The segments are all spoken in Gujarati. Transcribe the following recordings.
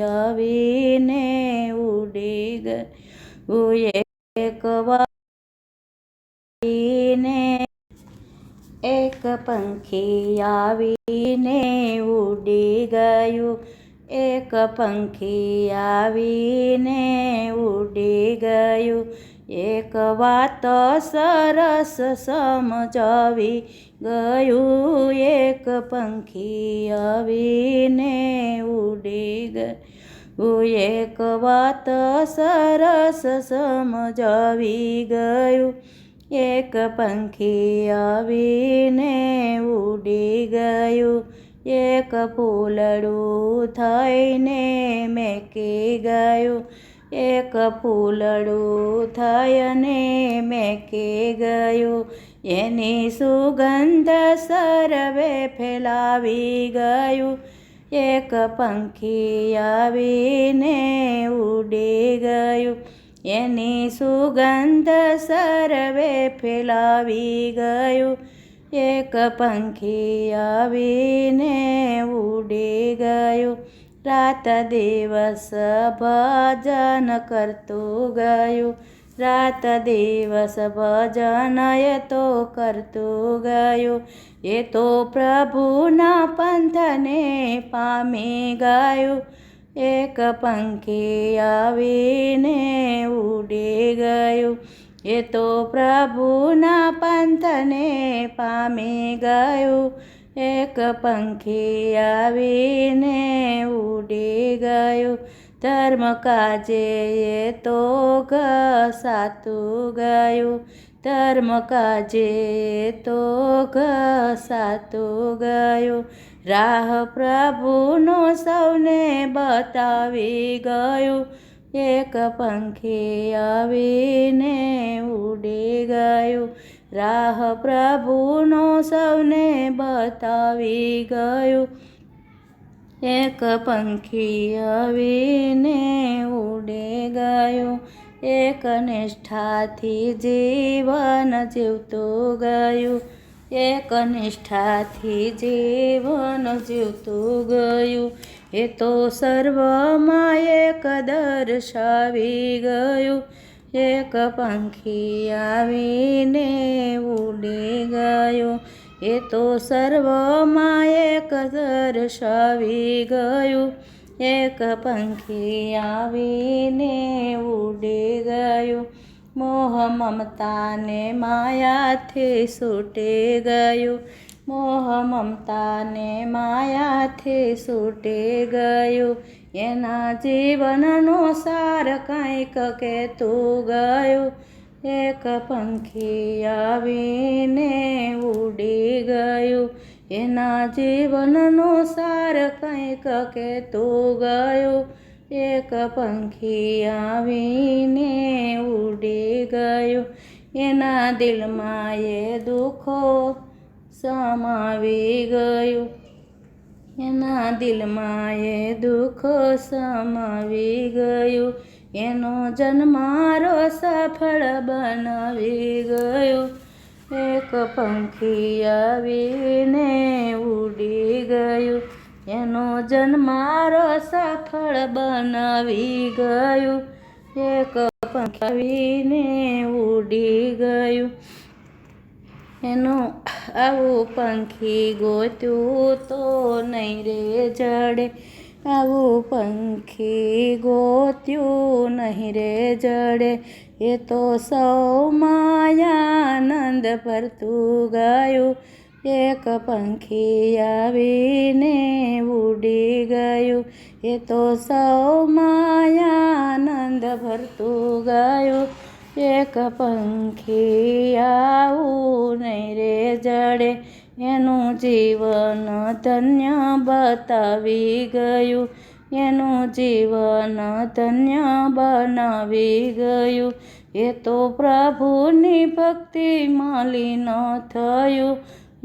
આવીને ઉડી ગયું એક વાવીને એક પંખી આવીને ઉડી ગયું એક પંખી આવીને ઉડી ગયું એક વાત સરસ સમજાવી ગયું એક પંખી આવીને ઉડી ગયું એક વાત સરસ સમજાવી ગયું એક પંખી આવીને ઉડી ગયું એક ફૂલડું થઈને મેકી ગયું એક ફૂલડું થઈને મેકી ગયું એની સુગંધ સર્વે ફેલાવી ગયું એક પંખી આવીને ઉડી ગયું એની સુગંધ સર્વે ફેલાવી ગયું એક પંખી આવીને ઉડી ગયું રાત દિવસ ભજન કરતું ગયું રાત દિવસ ભજન એ તો કરતું ગયું એ તો પ્રભુના પંથને પામી ગયું એક પંખી આવીને ઉડી ગયું એ તો પ્રભુના પંથને પામી ગયું એક પંખી આવીને ઉડી ગયું ધર્મ કાજે એ તો ઘસાતું ગયું ધર્મ કાજે એ તો ઘસાતું ગયું રાહ પ્રભુનો સૌને બતાવી ગયું એક પંખી આવીને ઉડી ગયું રાહ પ્રભુનો સૌને બતાવી ગયું એક પંખી આવીને ઉડી ગયું એક નિષ્ઠાથી જીવન જીવતું ગયું એક નિષ્ઠાથી જીવન જીવતું ગયું એ તો સર્વમાં એક દર્શાવી ગયું એક પંખી આવીને ઉડી ગયું એ તો સર્વમાં એક દર્શાવી ગયું એક પંખી આવીને ઉડી ગયું મોહ મમતાને માયાથી છૂટી ગયું મોહ મમતાને માયાથી છૂટી ગયું એના જીવનનો સાર કંઈક કહેતું ગયું એક પંખી આવીને ઉડી ગયું એના જીવનનો સાર કંઈક કહેતું ગયું એક પંખી આવીને ઉડી ગયું એના દિલમાં એ દુઃખો સમાવી ગયું એના દિલમાં એ દુઃખ સમાવી ગયું એનો જન્મારો સફળ બનાવી ગયો એક પંખી આવીને ઉડી ગયું એનો જન્મારો સફળ બનાવી ગયું એક પંખી આવીને ઉડી ગયું એનું આવું પંખી ગોત્યું તો નહીં રે જડે આવું પંખી ગોત્યું નહીં રે જડે એ તો સૌમાં આનંદ ભરતું ગયું એક પંખી આવીને ઉડી ગયું એ તો સૌમાં આનંદ ભરતું ગયું એક પંખી આવું નહીં રે જડે એનું જીવન ધન્ય બતાવી ગયું એનું જીવન ધન્ય બનાવી ગયું એ તો પ્રભુની ભક્તિમાં લીન થયું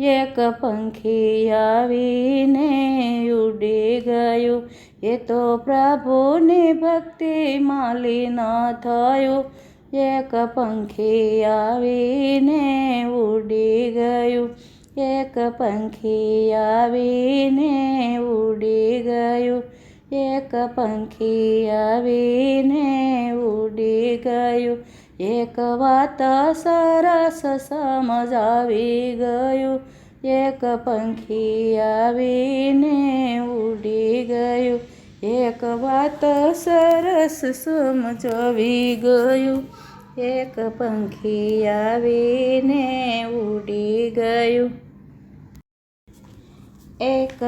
એક પંખી આવીને ઉડી ગયું એ તો પ્રભુની ભક્તિમાં લીન થયું એક પંખી આવીને ઉડી ગયું એક પંખી આવીને ઉડી ગયું એક પંખી આવીને ઉડી ગયું, એક વાત સરસ સમજાવી ગયું, એક પંખી આવીને ઉડી ગયું, એક વાત સરસ સમજાવી ગયું, એક પંખી આવીને ઉડી ગયું. એક